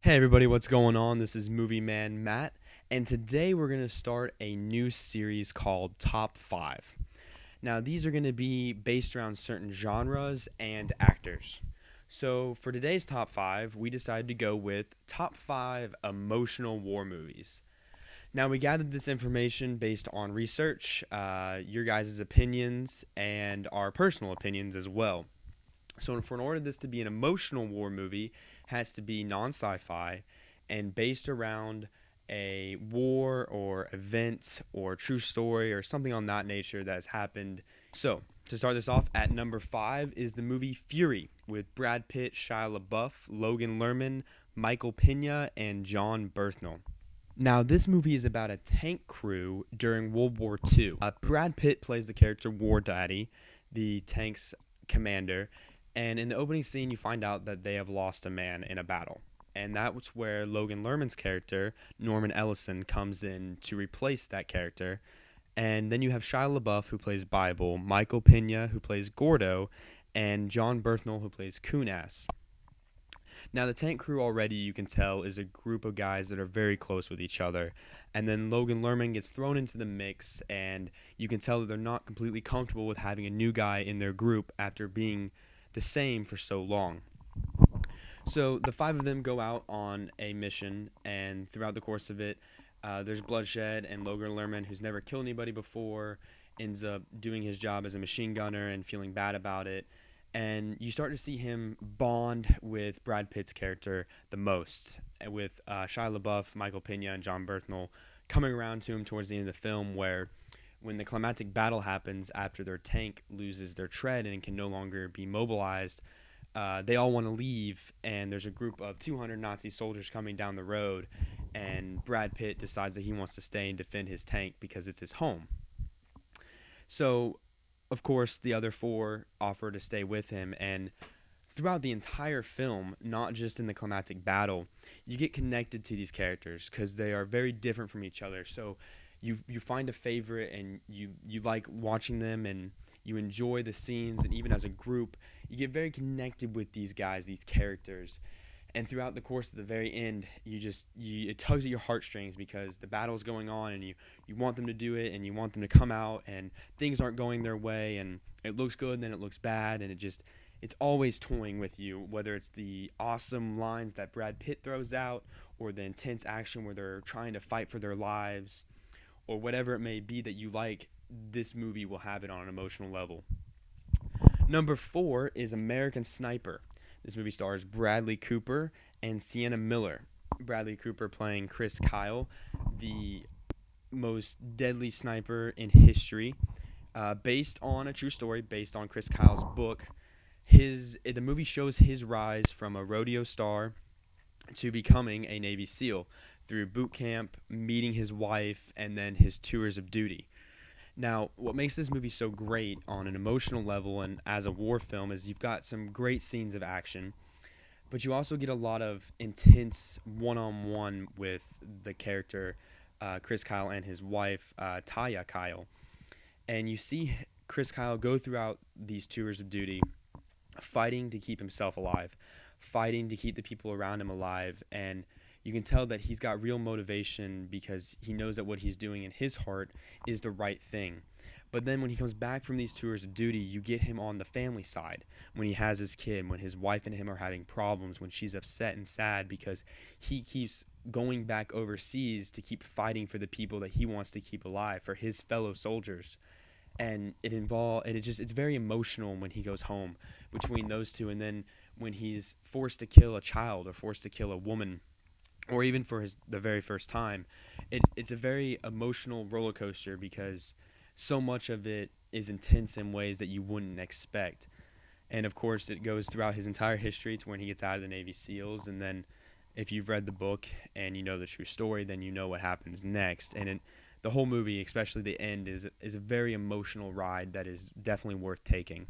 Hey everybody, what's going on? This is Movie Man Matt, and today we're going to start a new series called Top 5. Now, these are going to be based around certain genres and actors. So, for today's Top 5, we decided to go with Top 5 Emotional War Movies. Now, we gathered this information based on research, your guys' opinions, and our personal opinions as well. So, in order this to be an emotional war movie, it has to be non-sci-fi and based around a war or event or true story or something on that nature that has happened. So, to start this off, at number 5 is the movie Fury with Brad Pitt, Shia LaBeouf, Logan Lerman, Michael Pena, and John Bernthal. Now, this movie is about a tank crew during World War II. Brad Pitt plays the character War Daddy, the tank's commander, and in the opening scene, you find out that they have lost a man in a battle. And that's where Logan Lerman's character, Norman Ellison, comes in to replace that character. And then you have Shia LaBeouf, who plays Bible, Michael Pena, who plays Gordo, and John Bernthal, who plays Kunas. Now, the tank crew already, you can tell, is a group of guys that are very close with each other. And then Logan Lerman gets thrown into the mix, and you can tell that they're not completely comfortable with having a new guy in their group after being the same for so long. So the five of them go out on a mission, and throughout the course of it, there's bloodshed, and Logan Lerman, who's never killed anybody before, ends up doing his job as a machine gunner and feeling bad about it. And you start to see him bond with Brad Pitt's character the most, with Shia LaBeouf, Michael Pena, and John Bernthal coming around to him towards the end of the film, where when the climactic battle happens after their tank loses their tread and can no longer be mobilized, they all want to leave, and there's a group of 200 Nazi soldiers coming down the road, and Brad Pitt decides that he wants to stay and defend his tank because it's his home. So, of course, the other four offer to stay with him, and throughout the entire film, not just in the climactic battle, you get connected to these characters because they are very different from each other. So you find a favorite, and you like watching them, and you enjoy the scenes, and even as a group, you get very connected with these guys, these characters. And throughout the course of the very end, it tugs at your heartstrings because the battle's going on, and you want them to do it, and you want them to come out, and things aren't going their way, and it looks good, and then it looks bad, and it's always toying with you, whether it's the awesome lines that Brad Pitt throws out, or the intense action where they're trying to fight for their lives, or whatever it may be that you like. This movie will have it on an emotional level. Number 4 is American Sniper. This movie stars Bradley Cooper and Sienna Miller. Bradley Cooper playing Chris Kyle, the most deadly sniper in history, based on a true story, based on Chris Kyle's book. The movie shows his rise from a rodeo star to becoming a Navy SEAL through boot camp, meeting his wife, and then his tours of duty. Now, what makes this movie so great on an emotional level and as a war film is you've got some great scenes of action, but you also get a lot of intense one-on-one with the character Chris Kyle and his wife Taya Kyle. And you see Chris Kyle go throughout these tours of duty, fighting to keep himself alive, fighting to keep the people around him alive, and you can tell that he's got real motivation because he knows that what he's doing in his heart is the right thing. But then when he comes back from these tours of duty, you get him on the family side, when he has his kid, when his wife and him are having problems, when she's upset and sad because he keeps going back overseas to keep fighting for the people that he wants to keep alive, for his fellow soldiers. And it's very emotional when he goes home between those two, and then when he's forced to kill a child or forced to kill a woman, or even for the very first time, it's a very emotional roller coaster because so much of it is intense in ways that you wouldn't expect. And of course, it goes throughout his entire history to when he gets out of the Navy SEALs, and then if you've read the book and you know the true story, then you know what happens next. And the whole movie, especially the end, is a very emotional ride that is definitely worth taking.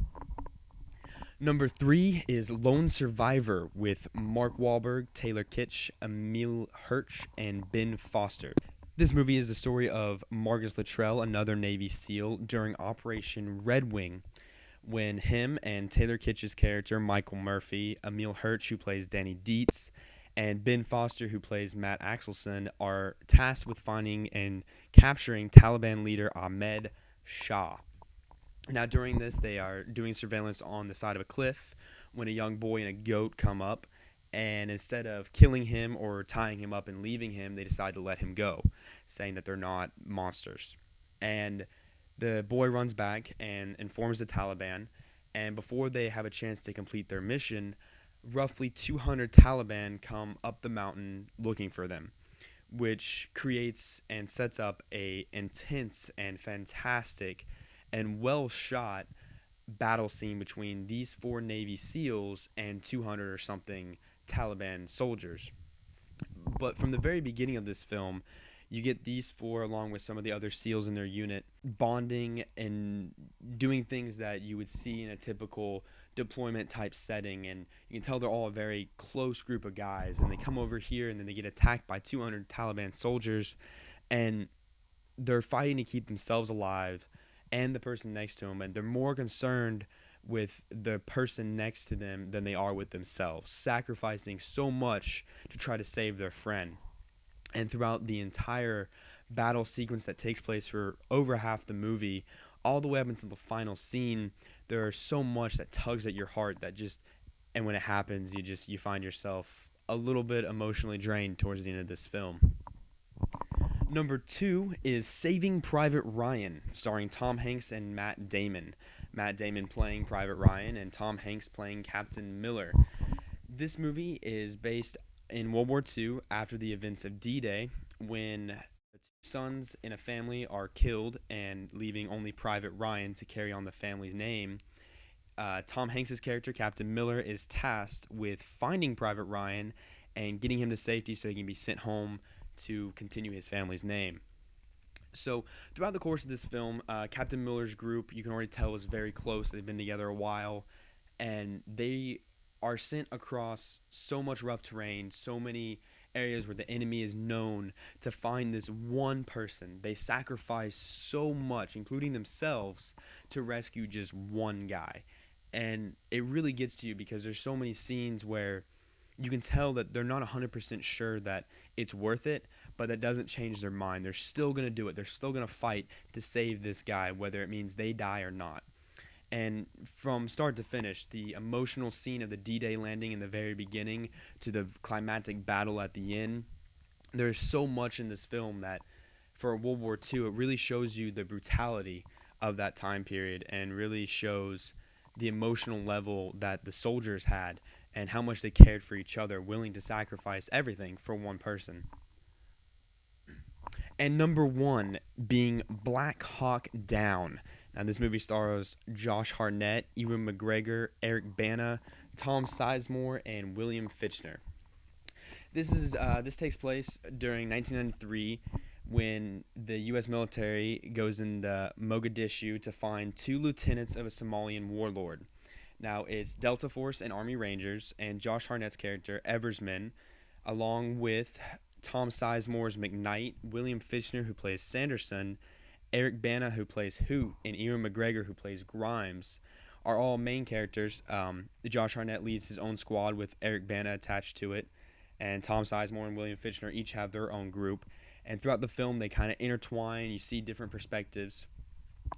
Number 3 is Lone Survivor with Mark Wahlberg, Taylor Kitsch, Emile Hirsch, and Ben Foster. This movie is the story of Marcus Luttrell, another Navy SEAL, during Operation Red Wing, when him and Taylor Kitsch's character, Michael Murphy, Emile Hirsch, who plays Danny Dietz, and Ben Foster, who plays Matt Axelson, are tasked with finding and capturing Taliban leader Ahmed Shah. Now, during this, they are doing surveillance on the side of a cliff when a young boy and a goat come up. And instead of killing him or tying him up and leaving him, they decide to let him go, saying that they're not monsters. And the boy runs back and informs the Taliban. And before they have a chance to complete their mission, roughly 200 Taliban come up the mountain looking for them, which creates and sets up a intense and fantastic and well shot battle scene between these four Navy SEALs and 200 or something Taliban soldiers. But from the very beginning of this film, you get these four, along with some of the other SEALs in their unit, bonding and doing things that you would see in a typical deployment type setting. And you can tell they're all a very close group of guys. And they come over here and then they get attacked by 200 Taliban soldiers. And they're fighting to keep themselves alive and the person next to them. And they're more concerned with the person next to them than they are with themselves, sacrificing so much to try to save their friend. And throughout the entire battle sequence that takes place for over half the movie, all the way up until the final scene, there's so much that tugs at your heart that just, and when it happens, you find yourself a little bit emotionally drained towards the end of this film. Number 2 is Saving Private Ryan, starring Tom Hanks and Matt Damon. Matt Damon playing Private Ryan and Tom Hanks playing Captain Miller. This movie is based in World War II after the events of D-Day, when the two sons in a family are killed and leaving only Private Ryan to carry on the family's name. Tom Hanks' character, Captain Miller, is tasked with finding Private Ryan and getting him to safety so he can be sent home to continue his family's name. So throughout the course of this film, Captain Miller's group, you can already tell, is very close. They've been together a while, and they are sent across so much rough terrain, so many areas where the enemy is known, to find this one person. They sacrifice so much, including themselves, to rescue just one guy. And it really gets to you because there's so many scenes where you can tell that they're not 100% sure that it's worth it, but that doesn't change their mind. They're still going to do it. They're still going to fight to save this guy, whether it means they die or not. And from start to finish, the emotional scene of the D-Day landing in the very beginning to the climactic battle at the end, there's so much in this film that for World War II, it really shows you the brutality of that time period and really shows the emotional level that the soldiers had and how much they cared for each other, willing to sacrifice everything for one person. And number 1 being Black Hawk Down. Now, this movie stars Josh Hartnett, Ewan McGregor, Eric Bana, Tom Sizemore, and William Fichtner. This takes place during 1993 when the U.S. military goes into Mogadishu to find 2 lieutenants of a Somalian warlord. Now, it's Delta Force and Army Rangers, and Josh Hartnett's character, Eversman, along with Tom Sizemore's McKnight, William Fichtner, who plays Sanderson, Eric Bana, who plays Hoot, and Ewan McGregor, who plays Grimes, are all main characters. Josh Hartnett leads his own squad with Eric Bana attached to it, and Tom Sizemore and William Fichtner each have their own group. And throughout the film, they kind of intertwine. You see different perspectives.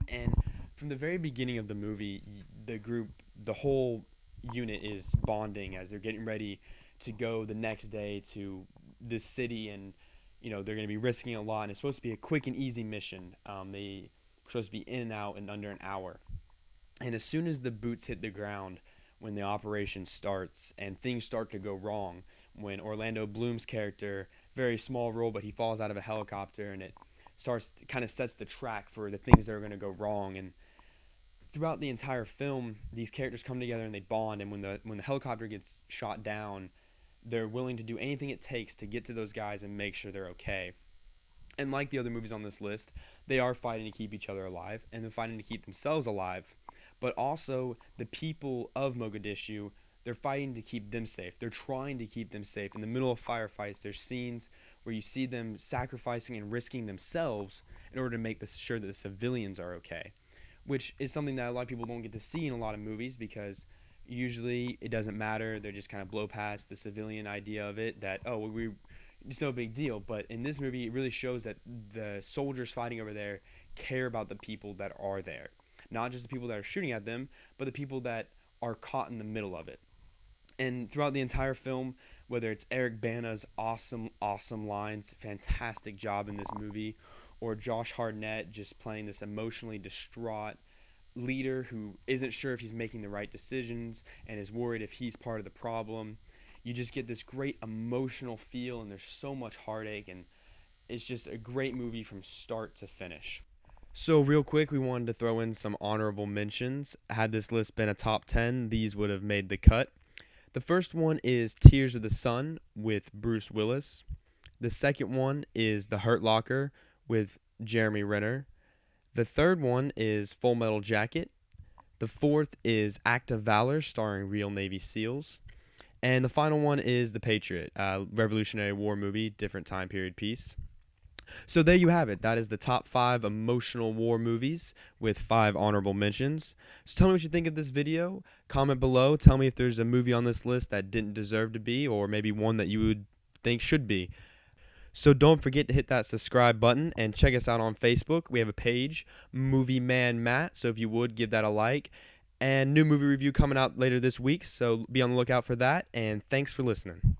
And from the very beginning of the movie, the whole unit is bonding as they're getting ready to go the next day to this city, and they're going to be risking a lot, and it's supposed to be a quick and easy mission. They were supposed to be in and out in under an hour. And as soon as the boots hit the ground, when the operation starts and things start to go wrong, when Orlando Bloom's character, very small role, but he falls out of a helicopter, and it kind of sets the track for the things that are going to go wrong. And throughout the entire film, these characters come together and they bond, and when the helicopter gets shot down, they're willing to do anything it takes to get to those guys and make sure they're okay. And like the other movies on this list, they are fighting to keep each other alive, and they're fighting to keep themselves alive. But also, the people of Mogadishu, they're fighting to keep them safe. They're trying to keep them safe. In the middle of firefights, there's scenes where you see them sacrificing and risking themselves in order to make sure that the civilians are okay, which is something that a lot of people don't get to see in a lot of movies because Usually it doesn't matter. They're just kind of blow past the civilian idea of it that, oh, it's no big deal. But in this movie, it really shows that the soldiers fighting over there care about the people that are there. Not just the people that are shooting at them, but the people that are caught in the middle of it. And throughout the entire film, whether it's Eric Bana's awesome lines, fantastic job in this movie, or Josh Hartnett just playing this emotionally distraught leader who isn't sure if he's making the right decisions and is worried if he's part of the problem. You just get this great emotional feel, and there's so much heartache, and it's just a great movie from start to finish. So, real quick, we wanted to throw in some honorable mentions. Had this list been a top 10, these would have made the cut. The first one is Tears of the Sun with Bruce Willis. The second one is The Hurt Locker with Jeremy Renner. The third one is Full Metal Jacket. The fourth is Act of Valor starring real Navy SEALs. And the final one is The Patriot, Revolutionary War movie, different time period piece. So there you have it. That is the top 5 emotional war movies with 5 honorable mentions. So tell me what you think of this video. Comment below. Tell me if there's a movie on this list that didn't deserve to be, or maybe one that you would think should be. So don't forget to hit that subscribe button and check us out on Facebook. We have a page, Movie Man Matt. So if you would, give that a like. And new movie review coming out later this week. So be on the lookout for that. And thanks for listening.